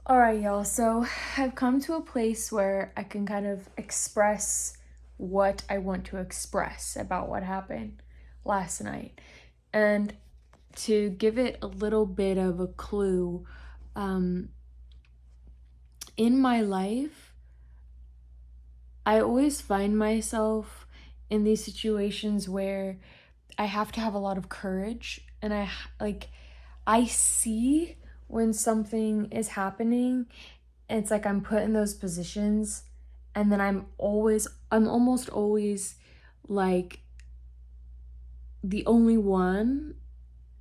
All right, y'all. So I've come to a place where I can kind of express what I want to express about what happened last night. And to give it a little bit of a clue, um, in my life, I always find myself in these situations where I have to have a lot of courage and I see when something is happening. It's like I'm put in those positions and then I'm almost always like the only one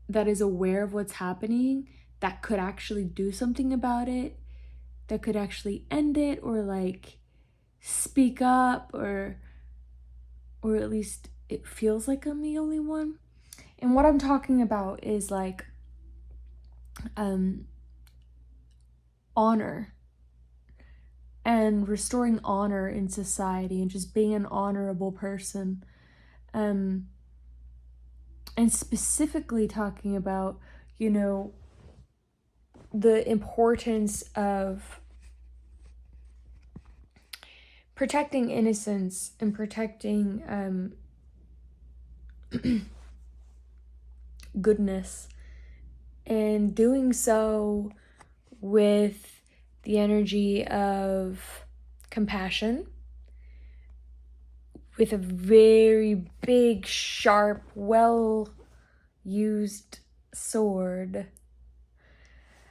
that is aware of what's happening, that could actually do something about it, that could actually end it, or like speak up, or at least it feels like I'm the only one. And what I'm talking about is like um honor and restoring honor in society and just being an honorable person. Um, and specifically talking about, you know, the importance of protecting innocence and protecting goodness, and doing so with the energy of compassion, with a very big, sharp, well used sword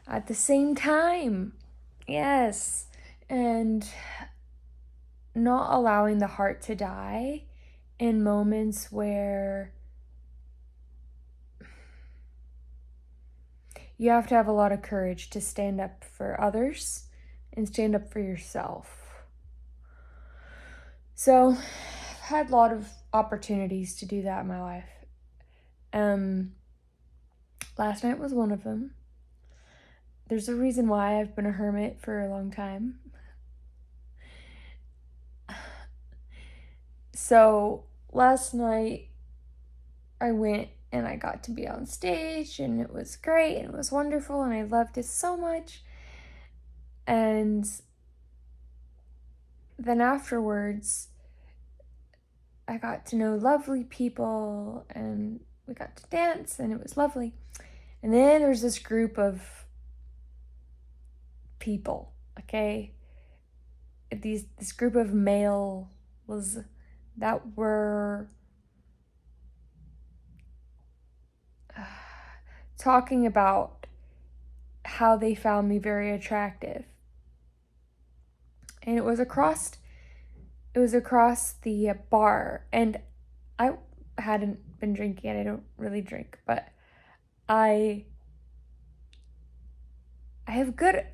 at the same time. Yes. And not allowing the heart to die in moments where you have to have a lot of courage to stand up for others and stand up for yourself. So, I've had a lot of opportunities to do that in my life. Last night was one of them. There's a reason why I've been a hermit for a long time. So, last night I went and I got to be on stage, and it was great and it was wonderful and I loved it so much. And then afterwards, I got to know lovely people and we got to dance and it was lovely. And then there's this group of people, okay? This group of males that were talking about how they found me very attractive. And it was across the bar, and I hadn't been drinking, and I don't really drink, but I have good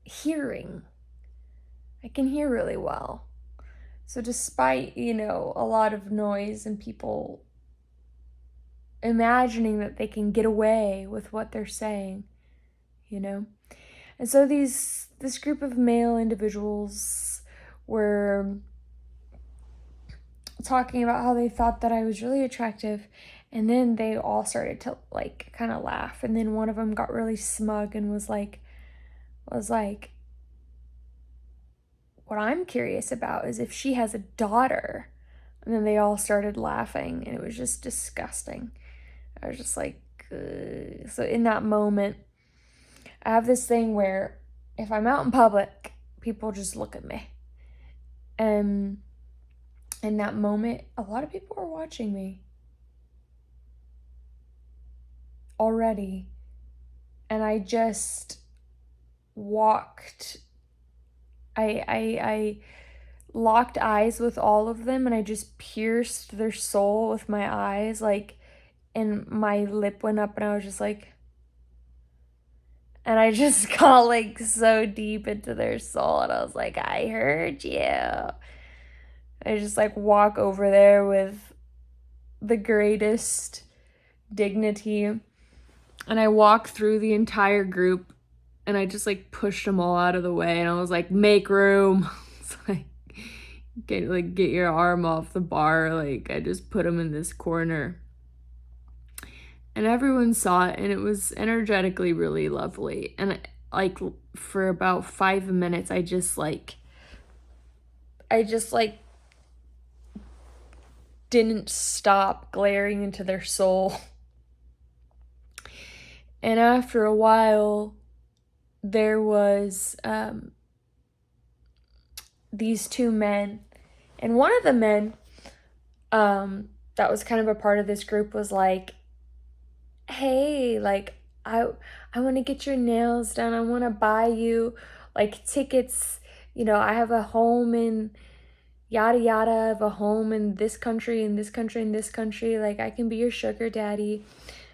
hearing. I can hear really well. So despite, a lot of noise and people imagining that they can get away with what they're saying, And so this group of male individuals were talking about how they thought that I was really attractive, and then they all started to like kind of laugh, and then one of them got really smug and was like what I'm curious about is if she has a daughter. And then they all started laughing, and it was just disgusting. I was just like, ugh. So in that moment, I have this thing where if I'm out in public, people just look at me. And in that moment, a lot of people are watching me already. And I just walked, I locked eyes with all of them, and I just pierced their soul with my eyes, like, and my lip went up, and I was just like, and I just got like so deep into their soul, and I was like, I heard you. I just like walk over there with the greatest dignity, and I walk through the entire group, and I just like pushed them all out of the way, and I was like, make room. It's like, get your arm off the bar. Like, I just put them in this corner. and everyone saw it, and it was energetically really lovely. And like for about 5 minutes, I just like didn't stop glaring into their soul. And after a while, there was these two men, and one of the men that was kind of a part of this group was like, hey, like, I want to get your nails done. I want to buy you like tickets. You know, I have a home in yada yada. I have a home in this country, in this country, in this country. Like, I can be your sugar daddy.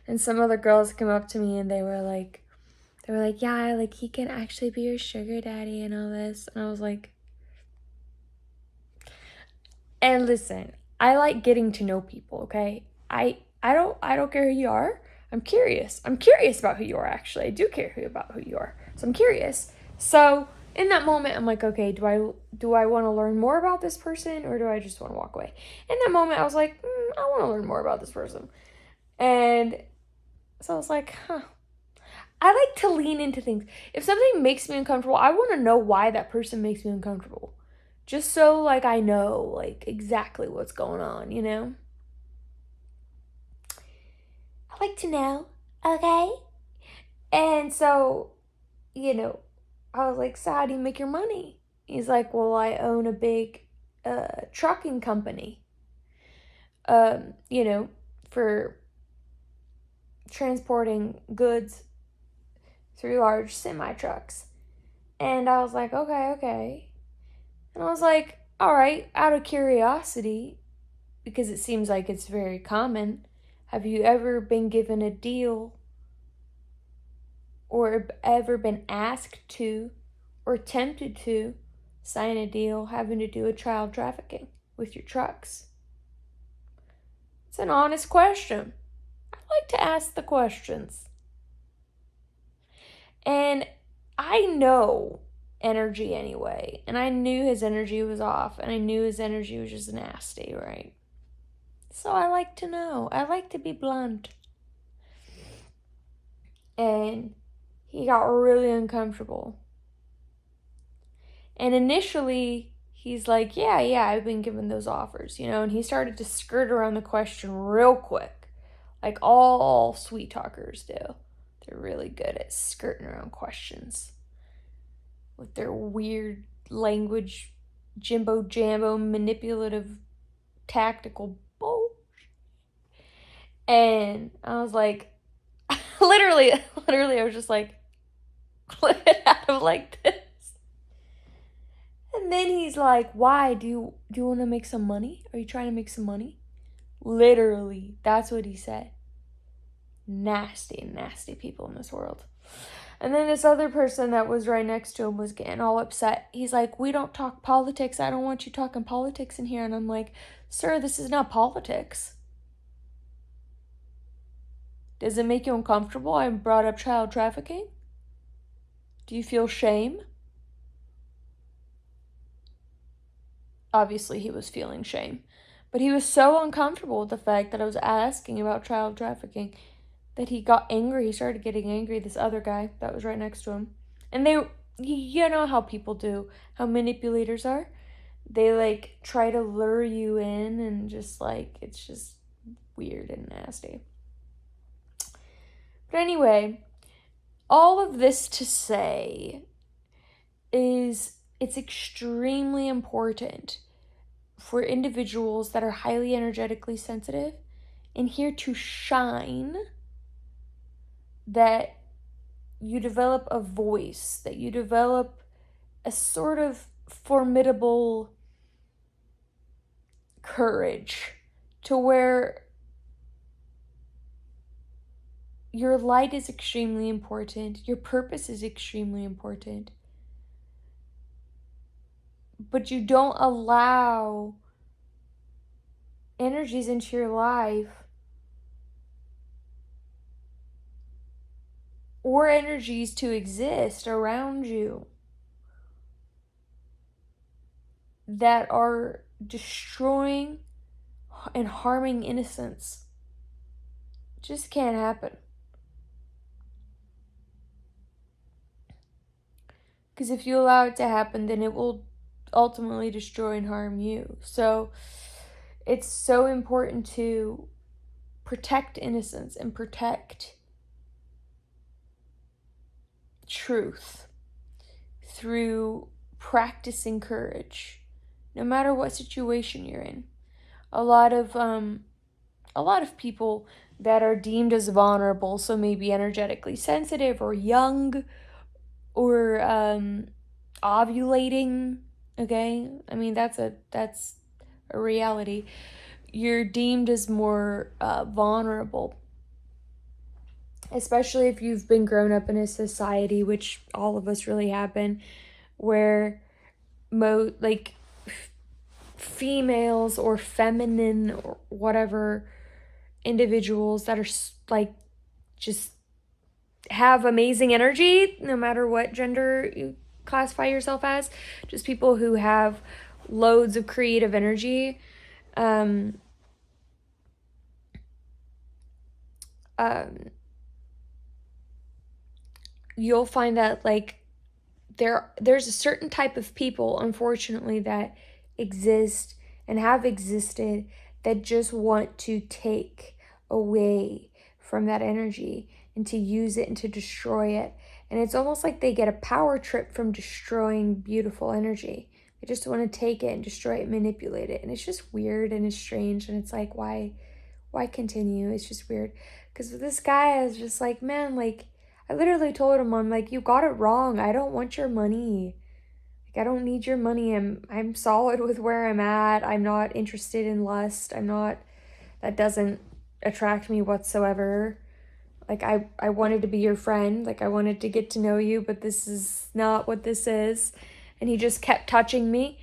And some other girls came up to me and they were like, yeah, like, he can actually be your sugar daddy and all this. And I was like, and listen, I like getting to know people, okay? I don't care who you are. I'm curious. I'm curious about who you are, actually. I do care about who you are. So I'm curious. So in that moment, I'm like, okay, do I want to learn more about this person, or do I just want to walk away? In that moment, I was like, I want to learn more about this person. And so I was like, I like to lean into things. If something makes me uncomfortable, I want to know why that person makes me uncomfortable. Just so, like, I know, like, exactly what's going on, you know? I like to know, okay? And so, you know, I was like, so how do you make your money? He's like, well, I own a big trucking company, you know, for transporting goods through large semi-trucks. And I was like, okay. And I was like, all right, out of curiosity, because it seems like it's very common, have you ever been given a deal or ever been asked to or tempted to sign a deal having to do with child trafficking with your trucks? It's an honest question. I like to ask the questions. And I know energy anyway, and I knew his energy was off, and I knew his energy was just nasty, right? So I like to know. I like to be blunt. And he got really uncomfortable. And initially, he's like, yeah, I've been given those offers, you know, and he started to skirt around the question real quick, like all sweet talkers do. They're really good at skirting around questions with their weird language, jimbo jambo, manipulative, tactical bullshit. And I was like, literally, I was just like, clip it out of like this. And then he's like, why? Do you want to make some money? Are you trying to make some money? Literally, that's what he said. Nasty, nasty people in this world. And then this other person that was right next to him was getting all upset. He's like, we don't talk politics. I don't want you talking politics in here. And I'm like, sir, this is not politics. Does it make you uncomfortable? I brought up child trafficking. Do you feel shame? Obviously, he was feeling shame. But he was so uncomfortable with the fact that I was asking about child trafficking that he got angry. He started getting angry, this other guy that was right next to him. And you know how people do, how manipulators are. They like try to lure you in and just like, it's just weird and nasty. But anyway, all of this to say is it's extremely important for individuals that are highly energetically sensitive and here to shine that you develop a voice, that you develop a sort of formidable courage to where your light is extremely important, your purpose is extremely important, but you don't allow energies into your life or energies to exist around you that are destroying and harming innocence just can't happen. Because if you allow it to happen, then it will ultimately destroy and harm you. So it's so important to protect innocence and protect truth through practicing courage, no matter what situation you're in. A lot of people that are deemed as vulnerable, so maybe energetically sensitive or young or ovulating, okay? I mean, that's a reality. You're deemed as more vulnerable, especially if you've been grown up in a society, which all of us really have been, where females or feminine or whatever individuals that are just have amazing energy, no matter what gender you classify yourself as, just people who have loads of creative energy. You'll find that there's a certain type of people, unfortunately, that exist and have existed that just want to take away from that energy and to use it and to destroy it. And it's almost like they get a power trip from destroying beautiful energy. They just want to take it and destroy it, manipulate it. And it's just weird and it's strange. And it's like, why continue? It's just weird. Because with this guy, I was just like, man, I literally told him, I'm like, you got it wrong. I don't want your money. I don't need your money. I'm solid with where I'm at. I'm not interested in lust. That doesn't attract me whatsoever. I wanted to be your friend. I wanted to get to know you, but this is not what this is. And he just kept touching me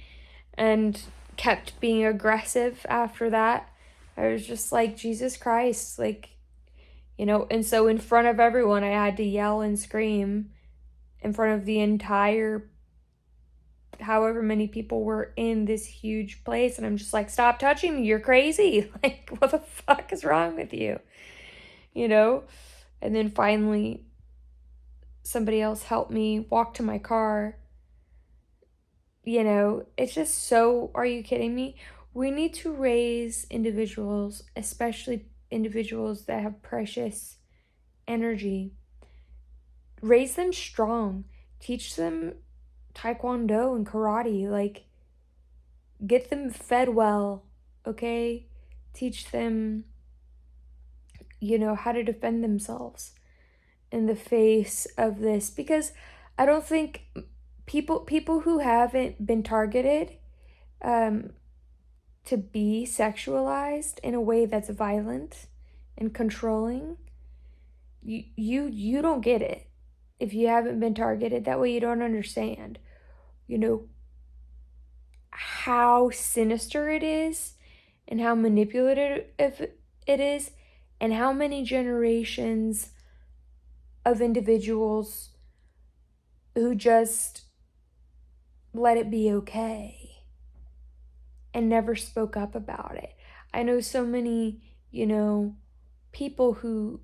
and kept being aggressive after that. I was just like, Jesus Christ, and so in front of everyone, I had to yell and scream in front of the entire, however many people were in this huge place. And I'm just like, stop touching me. You're crazy. What the fuck is wrong with you? And then finally, somebody else helped me walk to my car. It's just so, are you kidding me? We need to raise individuals, especially individuals that have precious energy. Raise them strong. Teach them taekwondo and karate. Get them fed well, okay? Teach them, how to defend themselves in the face of this. Because I don't think people who haven't been targeted to be sexualized in a way that's violent and controlling, you don't get it if you haven't been targeted. That way you don't understand how sinister it is and how manipulative it is, and how many generations of individuals who just let it be okay and never spoke up about it. I know so many, people who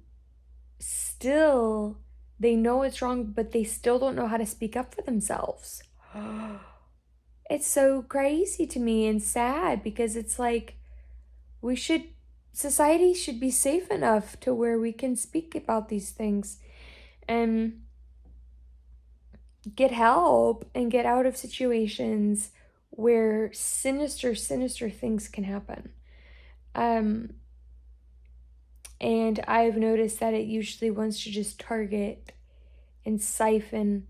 still, they know it's wrong, but they still don't know how to speak up for themselves. It's so crazy to me and sad, because it's like, society should be safe enough to where we can speak about these things and get help and get out of situations where sinister things can happen. And I've noticed that it usually wants to just target and siphon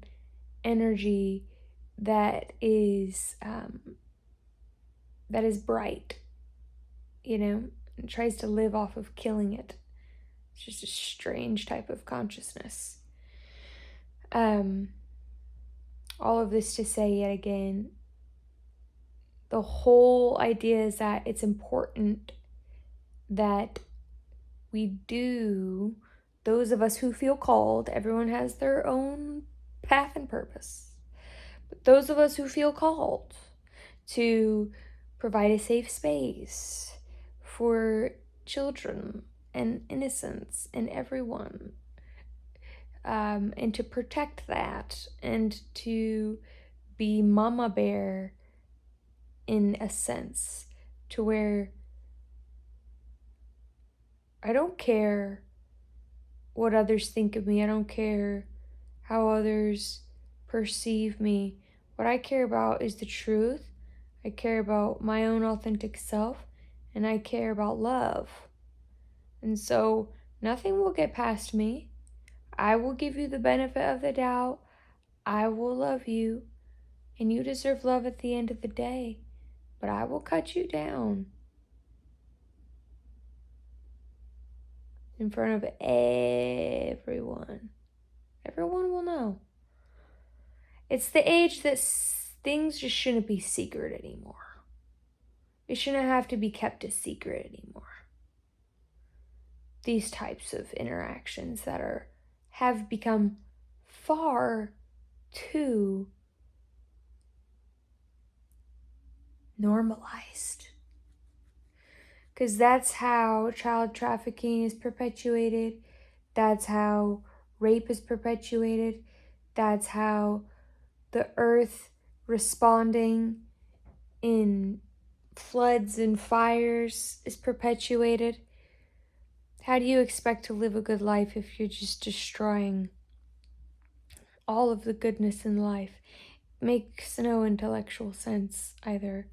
energy that is bright, and tries to live off of killing it. It's just a strange type of consciousness. All of this to say yet again, the whole idea is that it's important that we do, those of us who feel called, everyone has their own path and purpose, but those of us who feel called to provide a safe space for children and innocence in everyone, and to protect that, and to be mama bear in a sense, to where I don't care what others think of me. I don't care how others perceive me. What I care about is the truth. I care about my own authentic self, and I care about love. And so nothing will get past me. I will give you the benefit of the doubt. I will love you, and you deserve love at the end of the day. But I will cut you down in front of everyone. Everyone will know. It's the age that things just shouldn't be secret anymore. It shouldn't have to be kept a secret anymore. These types of interactions that have become far too normalized. Because that's how child trafficking is perpetuated. That's how rape is perpetuated. That's how the earth responding in floods and fires is perpetuated. How do you expect to live a good life if you're just destroying all of the goodness in life? It makes no intellectual sense either.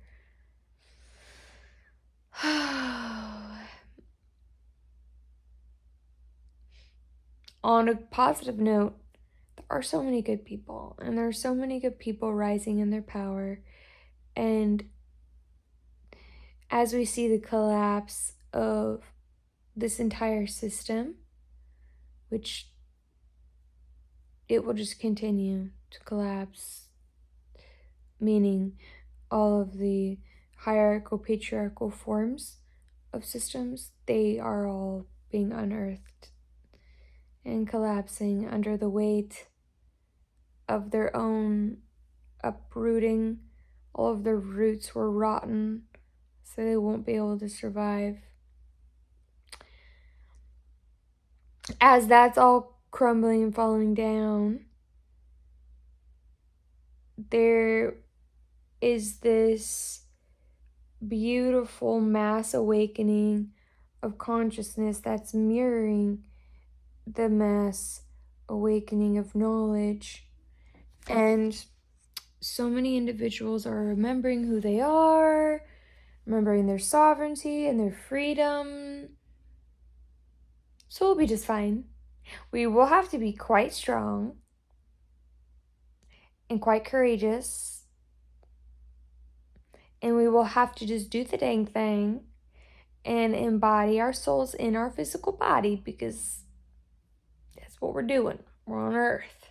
On a positive note, there are so many good people, and there are so many good people rising in their power. And as we see the collapse of this entire system, which it will just continue to collapse, meaning all of the hierarchical, patriarchal forms of systems, they are all being unearthed and collapsing under the weight of their own uprooting. All of their roots were rotten, so they won't be able to survive. As that's all crumbling and falling down, there is this beautiful mass awakening of consciousness that's mirroring the mass awakening of knowledge. And so many individuals are remembering who they are, remembering their sovereignty and their freedom. So we'll be just fine. We will have to be quite strong and quite courageous. And we will have to just do the dang thing and embody our souls in our physical body, because that's what we're doing. We're on Earth.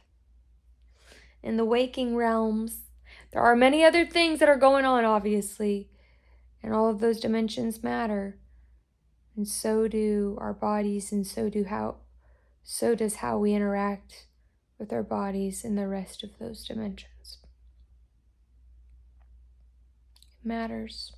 In the waking realms, there are many other things that are going on, obviously. And all of those dimensions matter. And so do our bodies, and so does how we interact with our bodies in the rest of those dimensions. It matters.